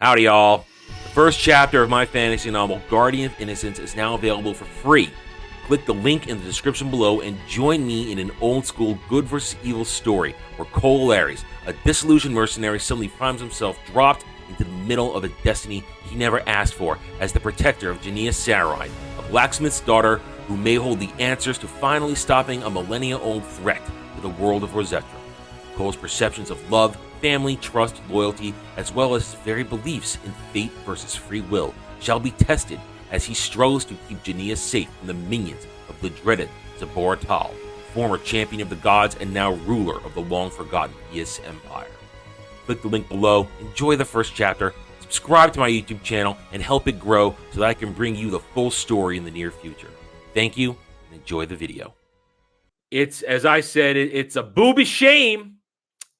Howdy, y'all. The first chapter of my fantasy novel, Guardian of Innocence, is now available for free. Click the link in the description below and join me in an old-school good versus evil story where Cole Lares, a disillusioned mercenary, suddenly finds himself dropped into the middle of a destiny he never asked for as the protector of Jania Sarai, a blacksmith's daughter who may hold the answers to finally stopping a millennia-old threat to the world of Rosetta. Cole's perceptions of love, family, trust, loyalty, as well as his very beliefs in fate versus free will shall be tested as he struggles to keep Jania safe from the minions of the dreaded Zabor Tal, former champion of the gods and now ruler of the long-forgotten Yis Empire. Click the link below, enjoy the first chapter, subscribe to my YouTube channel, and help it grow so that I can bring you the full story in the near future. Thank you, and enjoy the video. It's, as I said, it's a booby shame.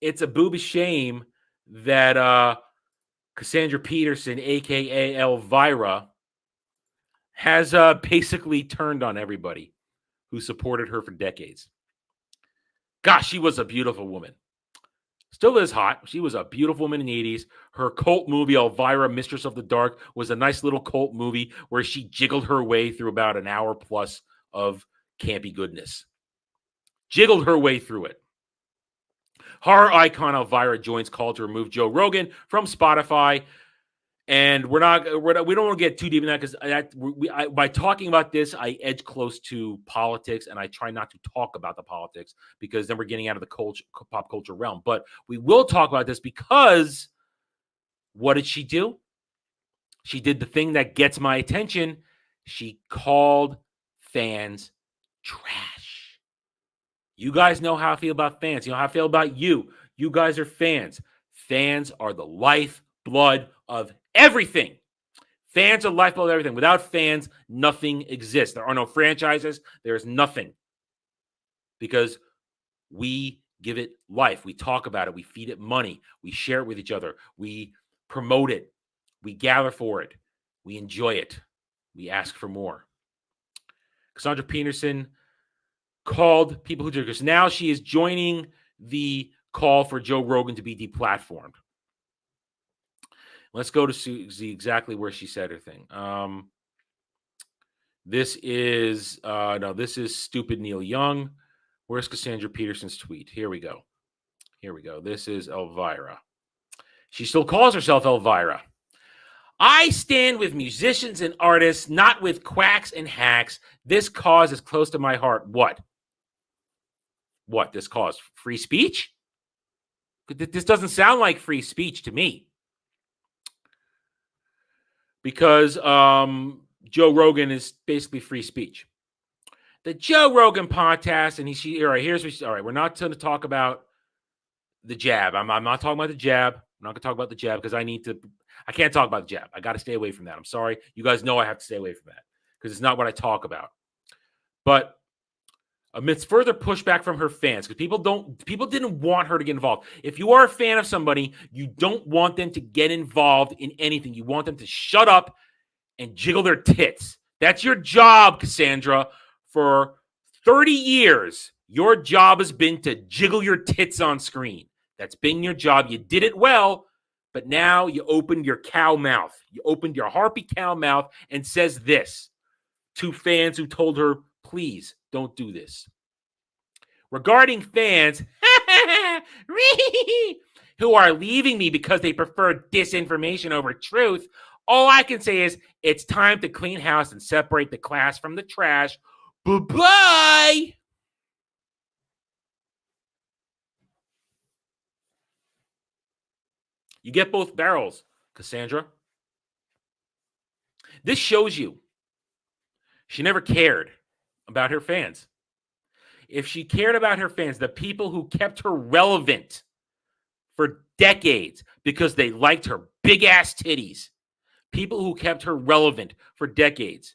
It's a booby shame that Cassandra Peterson, a.k.a. Elvira, has basically turned on everybody who supported her for decades. Gosh, she was a beautiful woman. Still is hot. She was a beautiful woman in the 80s. Her cult movie, Elvira, Mistress of the Dark, was a nice little cult movie where she jiggled her way through about an hour plus of campy goodness. Jiggled her way through it. Horror icon Elvira joins call to remove Joe Rogan from Spotify. And we don't want to get too deep in that because by talking about this, I edge close to politics, and I try not to talk about the politics because then we're getting out of the pop culture realm. But we will talk about this because what did she do? She did the thing that gets my attention. She called fans trash. You guys know how I feel about fans. You know how I feel about you. You guys are fans. Fans are the lifeblood of everything. Fans are the lifeblood of everything. Without fans, nothing exists. There are no franchises. There's nothing. Because we give it life. We talk about it. We feed it money. We share it with each other. We promote it. We gather for it. We enjoy it. We ask for more. Cassandra Peterson called people who do this. Now she is joining the call for Joe Rogan to be deplatformed. Let's go to see exactly where she said her thing. This is Stupid Neil Young. Where's Cassandra Peterson's tweet? Here we go. This is Elvira. She still calls herself Elvira. I stand with musicians and artists, not with quacks and hacks. This cause is close to my heart. What? This cause? Free speech? This doesn't sound like free speech to me. Because Joe Rogan is basically free speech. The Joe Rogan podcast, and all right, we're not going to talk about the jab. I'm not talking about the jab. I'm not going to talk about the jab because I can't talk about the jab. I got to stay away from that. I'm sorry. You guys know I have to stay away from that because it's not what I talk about. But amidst further pushback from her fans, because people didn't want her to get involved. If you are a fan of somebody, you don't want them to get involved in anything. You want them to shut up and jiggle their tits. That's your job, Cassandra. For 30 years, your job has been to jiggle your tits on screen. That's been your job. You did it well, but now you opened your cow mouth. You opened your harpy cow mouth and says this to fans who told her, please don't do this. Regarding fans who are leaving me because they prefer disinformation over truth, all I can say is it's time to clean house and separate the class from the trash. Bye-bye. You get both barrels, Cassandra. This shows you she never cared about her fans. If she cared about her fans, the people who kept her relevant for decades because they liked her big-ass titties, people who kept her relevant for decades,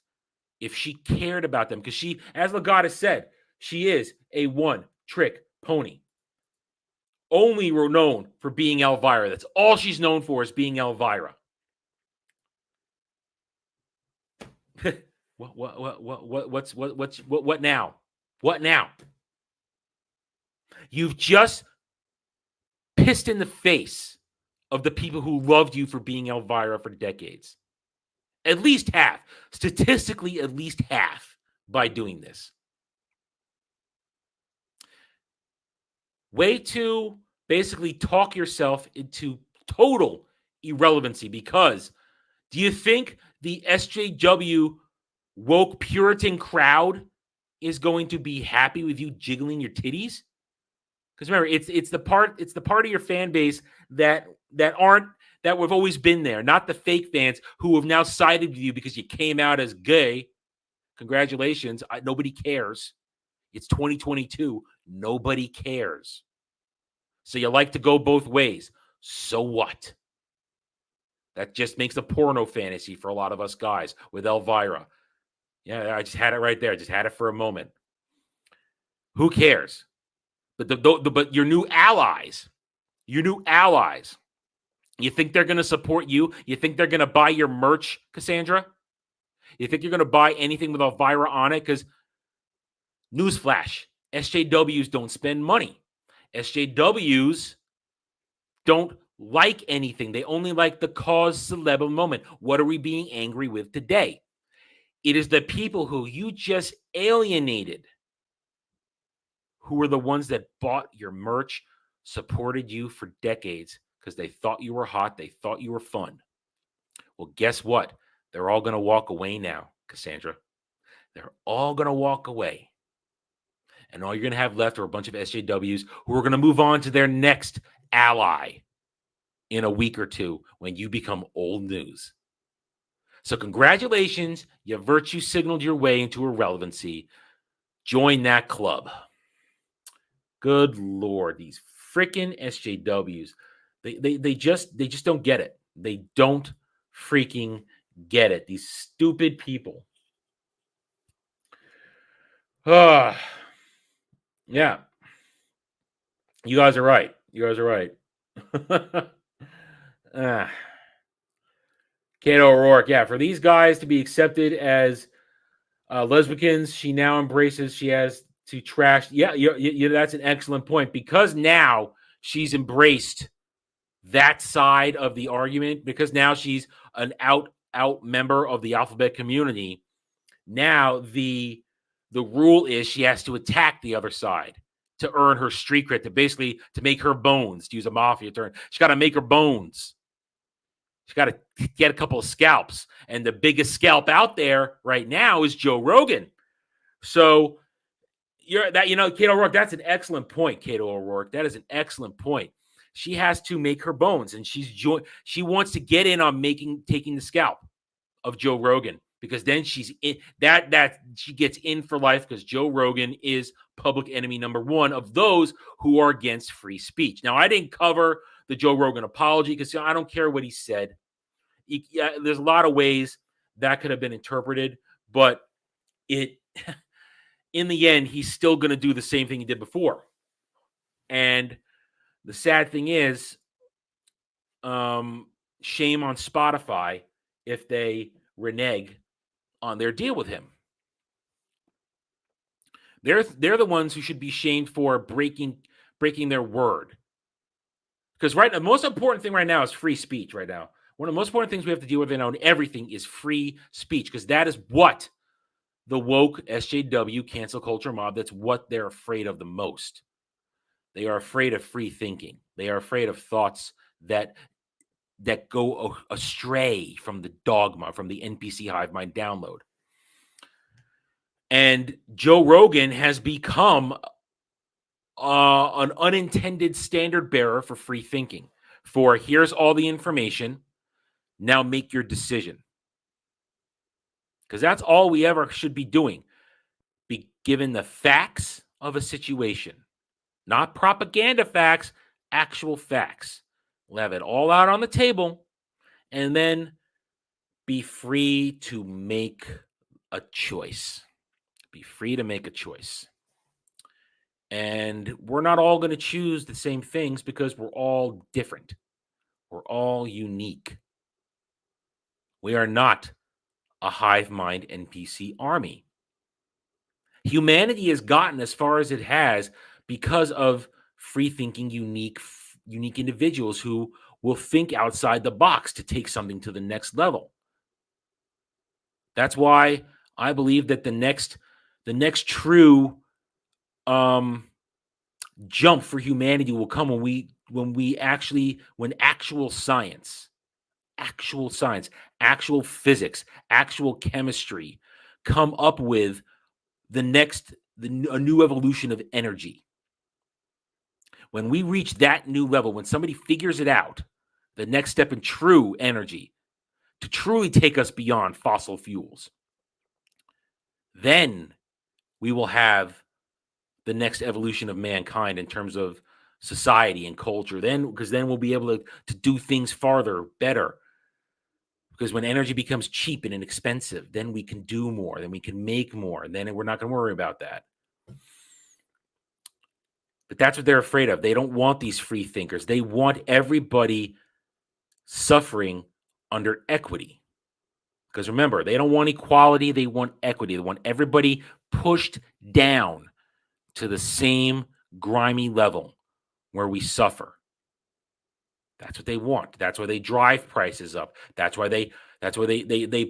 if she cared about them, because she, as the goddess said, she is a one-trick pony. Only known for being Elvira. That's all she's known for is being Elvira. What now? What now? You've just pissed in the face of the people who loved you for being Elvira for decades. At least half. Statistically, at least half by doing this. Way to basically talk yourself into total irrelevancy, because do you think the SJW woke Puritan crowd is going to be happy with you jiggling your titties? Because remember, it's the part of your fan base that we've always been there, not the fake fans who have now sided with you because you came out as gay. Congratulations, nobody cares. It's 2022. Nobody cares. So you like to go both ways. So what? That just makes a porno fantasy for a lot of us guys with Elvira. Yeah, I just had it right there. I just had it for a moment. Who cares? But your new allies, you think they're going to support you? You think they're going to buy your merch, Cassandra? You think you're going to buy anything with Elvira on it? Because newsflash, SJWs don't spend money. SJWs don't like anything. They only like the cause célèbre moment. What are we being angry with today? It is the people who you just alienated who were the ones that bought your merch, supported you for decades because they thought you were hot. They thought you were fun. Well, guess what? They're all going to walk away now, Cassandra. They're all going to walk away. And all you're going to have left are a bunch of SJWs who are going to move on to their next ally in a week or two when you become old news. So congratulations, you virtue signaled your way into irrelevancy. Join that club. Good Lord, these freaking SJWs. They just don't get it. They don't freaking get it. These stupid people. Yeah. You guys are right. Kato O'Rourke. Yeah, for these guys to be accepted as lesbians, she now embraces. She has to trash. Yeah, that's an excellent point, because now she's embraced that side of the argument, because now she's an out member of the alphabet community. Now the rule is she has to attack the other side to earn her street cred, to make her bones, to use a mafia term. She's got to make her bones. She's got to get a couple of scalps. And the biggest scalp out there right now is Joe Rogan. So Kato O'Rourke, that's an excellent point, Kato O'Rourke. That is an excellent point. She has to make her bones, and she wants to get in on taking the scalp of Joe Rogan, because then she's in that she gets in for life, because Joe Rogan is public enemy number one of those who are against free speech. Now, I didn't cover the Joe Rogan apology because I don't care what he said. There's a lot of ways that could have been interpreted, but in the end, he's still going to do the same thing he did before. And the sad thing is, shame on Spotify if they renege on their deal with him. They're the ones who should be shamed for breaking their word. Because the most important thing right now is free speech right now. One of the most important things we have to deal with in everything is free speech, because that is what the woke SJW cancel culture mob, that's what they're afraid of the most. They are afraid of free thinking. They are afraid of thoughts that go astray from the dogma, from the NPC hive mind download. And Joe Rogan has become an unintended standard bearer for free thinking. For here's all the information, now make your decision. Because that's all we ever should be doing. Be given the facts of a situation. Not propaganda facts, actual facts. We'll have it all out on the table, and then be free to make a choice. Be free to make a choice. And we're not all going to choose the same things, because we're all different. We're all unique. We are not a hive mind NPC army. Humanity has gotten as far as it has because of free thinking, unique individuals who will think outside the box to take something to the next level. That's why I believe that the next true jump for humanity will come when actual science, actual physics, actual chemistry come up with a new evolution of energy. When we reach that new level, when somebody figures it out, the next step in true energy to truly take us beyond fossil fuels, then we will have the next evolution of mankind in terms of society and culture. Because then we'll be able to do things farther, better. Because when energy becomes cheap and inexpensive, then we can do more, then we can make more, and then we're not going to worry about that. But that's what they're afraid of. They don't want these free thinkers. They want everybody suffering under equity. Because remember, they don't want equality. They want equity. They want everybody pushed down to the same grimy level where we suffer. That's what they want. That's why they drive prices up. That's why they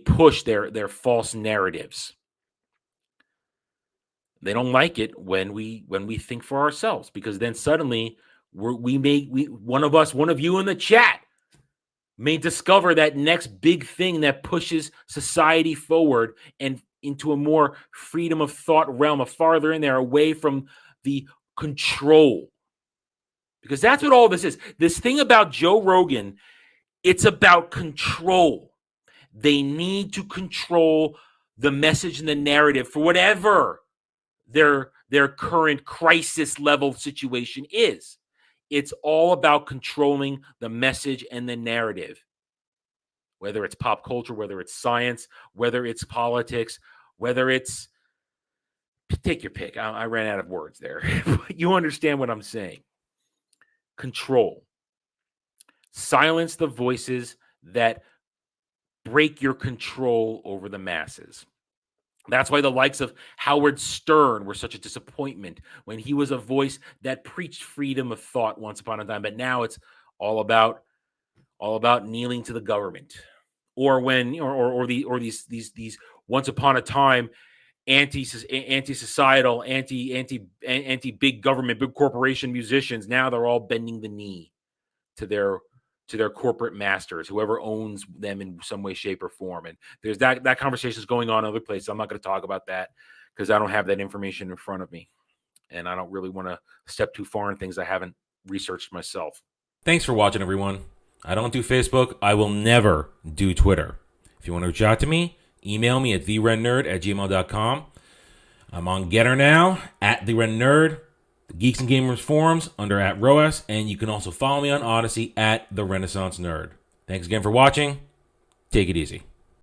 push their false narratives. They don't like it when we think for ourselves, because then suddenly one of you in the chat may discover that next big thing that pushes society forward and into a more freedom of thought realm, a farther in there, away from the control. Because that's what all this is. This thing about Joe Rogan, it's about control. They need to control the message and the narrative for whatever their current crisis level situation is. It's all about controlling the message and the narrative. Whether it's pop culture, whether it's science, whether it's politics, whether it's, take your pick. I ran out of words there. You understand what I'm saying. Control. Silence the voices that break your control over the masses. That's why the likes of Howard Stern were such a disappointment, when he was a voice that preached freedom of thought once upon a time. But now it's all about kneeling to the government, or these once upon a time anti-societal, anti big government, big corporation musicians. Now they're all bending the knee to their corporate masters, whoever owns them in some way, shape, or form. And there's that conversation is going on in other places. I'm not going to talk about that because I don't have that information in front of me, and I don't really want to step too far in things I haven't researched myself. Thanks for watching, everyone. I don't do Facebook. I will never do Twitter. If you want to reach out to me, email me at therennerd@gmail.com. I'm on Getter now, at therennerd. The Geeks and Gamers forums under @ROAS, and you can also follow me on Odyssey at The Renaissance Nerd. Thanks again for watching. Take it easy.